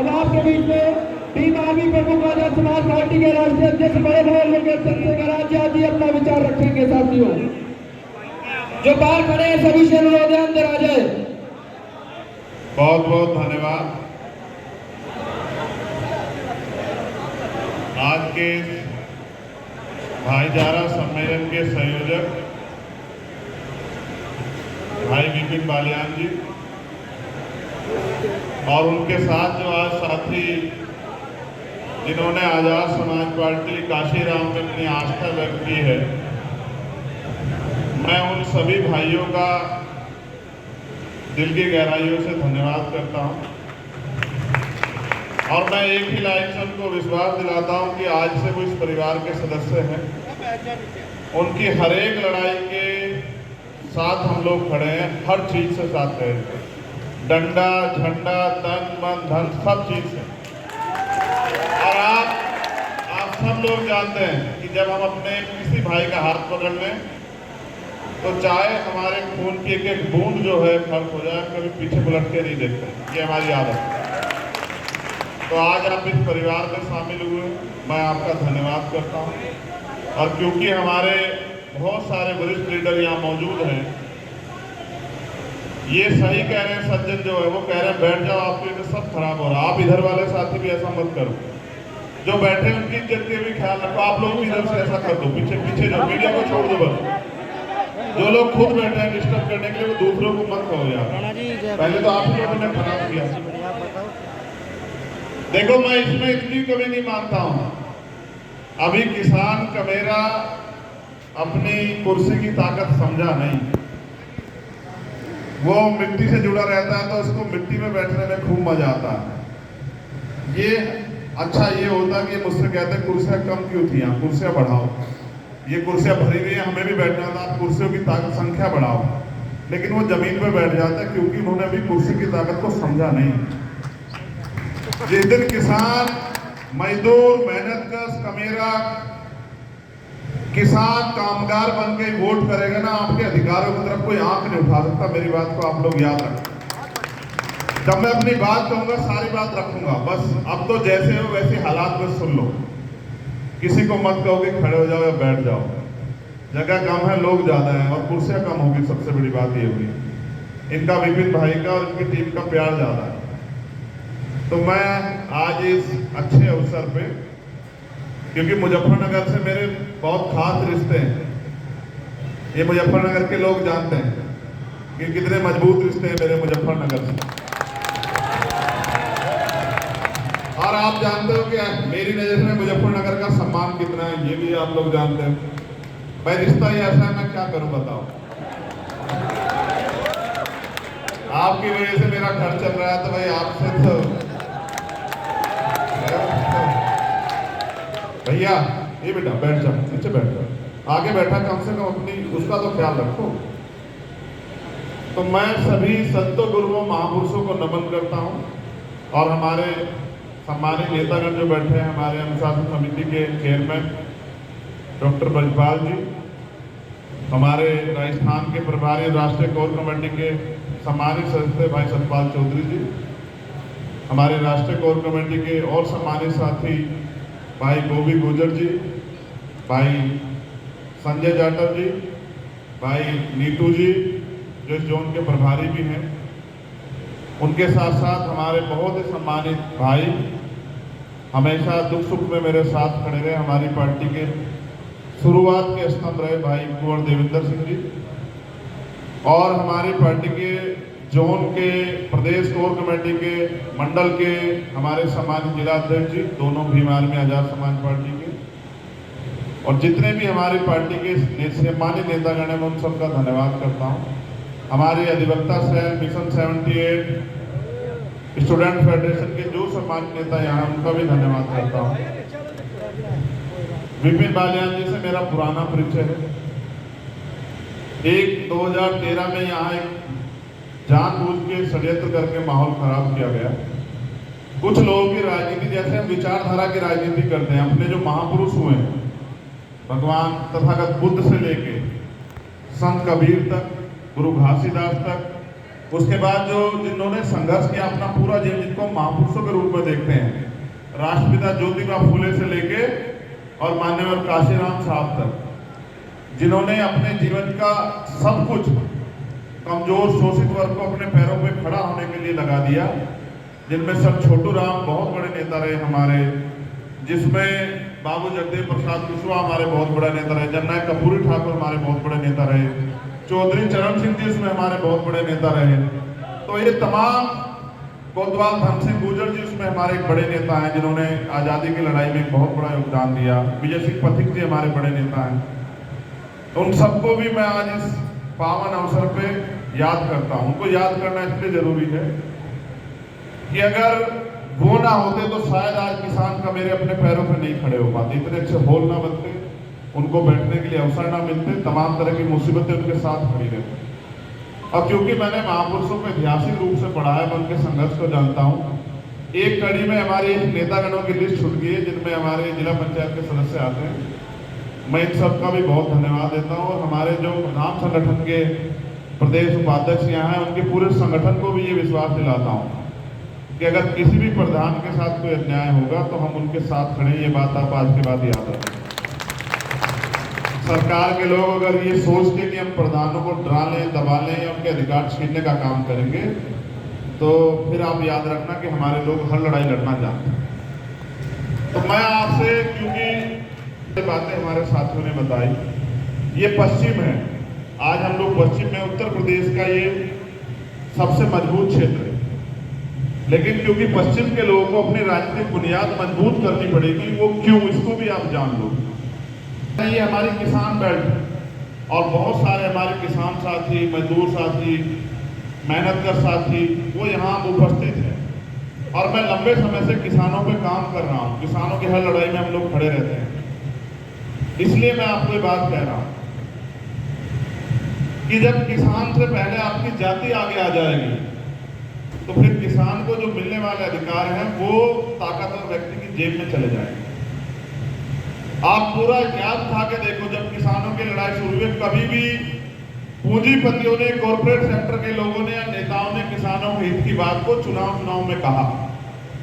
अब आपके बीच में भीम आर्मी प्रमुख आजाद समाज पार्टी के राष्ट्रीय अध्यक्ष बड़े भाई लोकेश चंद्र राज्य जी अपना विचार रखेंगे। साथियों जो बाहर खड़े हैं सभी से अनुरोध है अंदर आ जाए। बहुत बहुत धन्यवाद। आज के भाईचारा सम्मेलन के संयोजक भाई विपिन बालियान जी और उनके साथ जो आज साथी जिन्होंने आजाद समाज पार्टी काशीराम में अपनी आस्था व्यक्त की है, मैं उन सभी भाइयों का दिल की गहराइयों से धन्यवाद करता हूं और मैं एक ही लाइन से उनको विश्वास दिलाता हूं कि आज से वो इस परिवार के सदस्य हैं। उनकी हर एक लड़ाई के साथ हम लोग खड़े हैं, हर चीज से साथ हैं, डंडा झंडा तन मन धन सब चीज से। और आप सब लोग जानते हैं कि जब हम अपने किसी भाई का हाथ पकड़ लें तो चाहे हमारे खून की एक एक बूंद जो है खर्च हो जाए, कभी पीछे पलट के नहीं देखते। ये हमारी आदत है। तो आज आप इस परिवार में शामिल हुए, मैं आपका धन्यवाद करता हूं। और क्योंकि हमारे बहुत सारे वरिष्ठ लीडर यहाँ मौजूद हैं, ये सही कह रहे हैं, सज्जन जो है वो कह रहे हैं बैठ जाओ, आपके लिए सब खराब हो रहा है। आप इधर वाले साथी भी ऐसा मत करो, जो बैठे उनकी इज्जत के भी ख्याल रखो। आप लोग भी इधर से ऐसा कर दो, पीछे पीछे जो मीडिया को छोड़ दो, बस जो लोग खुद बैठे हैं डिस्टर्ब करने के लिए वो दूसरों को मत कहो यार। पहले तो आप ही लोगों ने खराब किया। देखो मैं इसमें इतनी कभी नहीं मानता हूं, अभी किसान कमेरा अपनी कुर्सी की ताकत समझा नहीं। वो मिट्टी से जुड़ा रहता है तो उसको मिट्टी में बैठने में खूब मजा आता है। ये अच्छा ये होता कि मुझसे कहते हैं कुर्सियां कम क्यों थी, यहाँ कुर्सियां बढ़ाओ, ये कुर्सियां भरी हुई है, हमें भी बैठना था, आप कुर्सियों की ताकत संख्या बढ़ाओ। लेकिन वो जमीन पे बैठ जाता है क्योंकि उन्होंने अभी कुर्सी की ताकत को समझा नहीं। जिस दिन किसान मजदूर मेहनतकश कमेरा किसान कामगार बन के वोट करेगा ना, आपके अधिकारों की तरफ कोई आंख नहीं उठा सकता। मेरी बात को आप लोग याद रखें। जब मैं अपनी बात कहूंगा सारी बात रखूंगा, बस अब तो जैसे हो वैसे हालात में सुन लो। किसी को मत कहो कि खड़े हो जाओ या बैठ जाओ, जगह कम है, लोग ज्यादा हैं और कुर्सियां कम होगी। सबसे बड़ी बात ये होगी इनका विपिन भाई का और इनकी टीम का प्यार ज्यादा है। तो मैं आज इस अच्छे अवसर पे, क्योंकि मुजफ्फरनगर से मेरे बहुत खास रिश्ते हैं, ये मुजफ्फरनगर के लोग जानते हैं कि कितने मजबूत रिश्ते हैं मेरे मुजफ्फरनगर से। और आप जानते हो कि मेरी नजर में मुजफ्फरनगर का सम्मान कितना है, ये भी आप लोग जानते हैं। भाई रिश्ता ही ऐसा है, मैं क्या करूं बताओ। आपकी वजह से मेरा घर चल रहा है, तो भाई आपसे तो भैया ये बेटा बैठ जाओ, नीचे बैठ जाओ, आगे बैठा कम से कम अपनी उसका तो ख्याल रखो। तो मैं सभी संतों गुरुओं महापुरुषों को नमन करता हूं और हमारे सम्मानित नेतागण जो बैठे हैं, हमारे अनुशासन समिति के चेयरमैन डॉक्टर ब्रजपाल जी, हमारे राजस्थान के प्रभारी राष्ट्रीय कोर कमेटी के सम्मानित सदस्य भाई सतपाल चौधरी जी, हमारे राष्ट्रीय कोर कमेटी के और सम्मानित साथी भाई गोभी गुजर जी, भाई संजय जाटव जी, भाई नीतू जी जो इस जोन के प्रभारी भी हैं, उनके साथ साथ हमारे बहुत ही सम्मानित भाई हमेशा दुख सुख में मेरे साथ खड़े रहे, हमारी पार्टी के शुरुआत के स्तंभ रहे भाई कुंवर देवेंद्र सिंह जी, और हमारी पार्टी के जोन के प्रदेश कोर कमेटी के मंडल के हमारे सम्मानित जिला अध्यक्ष जी, दोनों भीम आर्मी आजाद समाज पार्टी के, और जितने भी हमारी पार्टी के सम्मानित नेतागण हैं, मैं उन सबका धन्यवाद करता हूं। हमारे अधिवक्ता सेल मिशन 78 स्टूडेंट फेडरेशन के जो सम्मानित नेता यहाँ, उनका भी धन्यवाद करता हूँ। विपिन बालियान जी से मेरा पुराना परिचय है। 2013 में यहाँ एक जानबूझ के षड्यंत्र करके माहौल खराब किया गया। कुछ लोगों की राजनीति, जैसे हम विचारधारा की राजनीति करते हैं, अपने जो महापुरुष हुए हैं, भगवान तथागत बुद्ध से लेके संत कबीर तक, गुरु घासीदास तक, उसके बाद जो जिन्होंने संघर्ष किया अपना पूरा जीवन, जिनको महापुरुषों के रूप में देखते हैं, राष्ट्रपिता ज्योतिबा फूले से लेके और मान्यवर काशीराम साहब तक, जिन्होंने अपने जीवन का सब कुछ कमजोर शोषित वर्ग को अपने पैरों पे खड़ा होने के लिए लगा दिया, जिनमें सब छोटू राम बहुत बड़े नेता रहे हमारे, जिसमें बाबू जगदेव प्रसाद कुशवाहा हमारे बहुत बड़े नेता रहे, जननायक कपूरी ठाकुर हमारे बहुत बड़े नेता रहे, चौधरी चरण सिंह जी उसमें हमारे बहुत बड़े नेता रहे। तो ये तमाम, कोतवाल धन सिंह गुर्जर जी उसमें हमारे एक बड़े नेता हैं, जिन्होंने आज़ादी की लड़ाई में बहुत बड़ा योगदान दिया। विजय सिंह पथिक जी हमारे बड़े नेता हैं। तो उन सबको भी मैं आज इस पावन अवसर पे याद करता हूँ। उनको याद करना इसलिए जरूरी है कि अगर वो ना होते तो शायद आज किसान का मेरे अपने पैरों पे नहीं खड़े हो पाते, इतने अच्छे हॉल ना बनते, उनको बैठने के लिए अवसर ना मिलते, तमाम तरह की मुसीबतें उनके साथ खड़ी रहती। और क्योंकि मैंने महापुरुषों को ऐतिहासिक रूप से पढ़ा है, मैं उनके संघर्ष को जानता हूँ। एक कड़ी में हमारी नेतागणों की लिस्ट छूट गई है, जिनमें हमारे जिला पंचायत के सदस्य आते हैं। मैं इन सबका भी बहुत धन्यवाद देता हूँ। और हमारे जो नाम संगठन के प्रदेश उपाध्यक्ष यहाँ हैं, उनके पूरे संगठन को भी ये विश्वास दिलाता हूँ कि अगर किसी भी प्रधान के साथ कोई अन्याय होगा तो हम उनके साथ खड़े। ये बात आप आज के बाद याद रखें। सरकार के लोग अगर ये सोच के कि हम प्रधानों को डरा लें, दबा लें या उनके अधिकार छीनने का काम करेंगे, तो फिर आप याद रखना कि हमारे लोग हर लड़ाई लड़ना जानते हैं। तो मैं आपसे, क्योंकि बातें हमारे साथियों ने बताई, ये पश्चिम है, आज हम लोग पश्चिम में, उत्तर प्रदेश का ये सबसे मजबूत क्षेत्र है, लेकिन क्योंकि पश्चिम के लोगों को अपनी राजनीतिक बुनियाद मजबूत करनी पड़ेगी। वो क्यों, इसको भी आप जान लो। ये हमारी किसान बेल्ट है और बहुत सारे हमारे किसान साथी, मजदूर साथी, मेहनतकश साथी वो यहाँ उपस्थित हैं। और मैं लंबे समय से किसानों पे काम कर रहा हूँ। किसानों की हर लड़ाई में हम लोग खड़े रहते हैं। इसलिए मैं आपको ये बात कह रहा हूँ कि जब किसान से पहले आपकी जाति आगे आ जाएगी, तो फिर किसान को जो मिलने वाले अधिकार हैं वो ताकतवर व्यक्ति की जेब में चले जाएंगे। आप पूरा इतिहास उठा के देखो, जब किसानों की लड़ाई शुरू हुई, कभी भी पूंजीपतियों ने, कॉर्पोरेट सेक्टर के लोगों ने या नेताओं ने किसानों के हित की बात को चुनाव में कहा।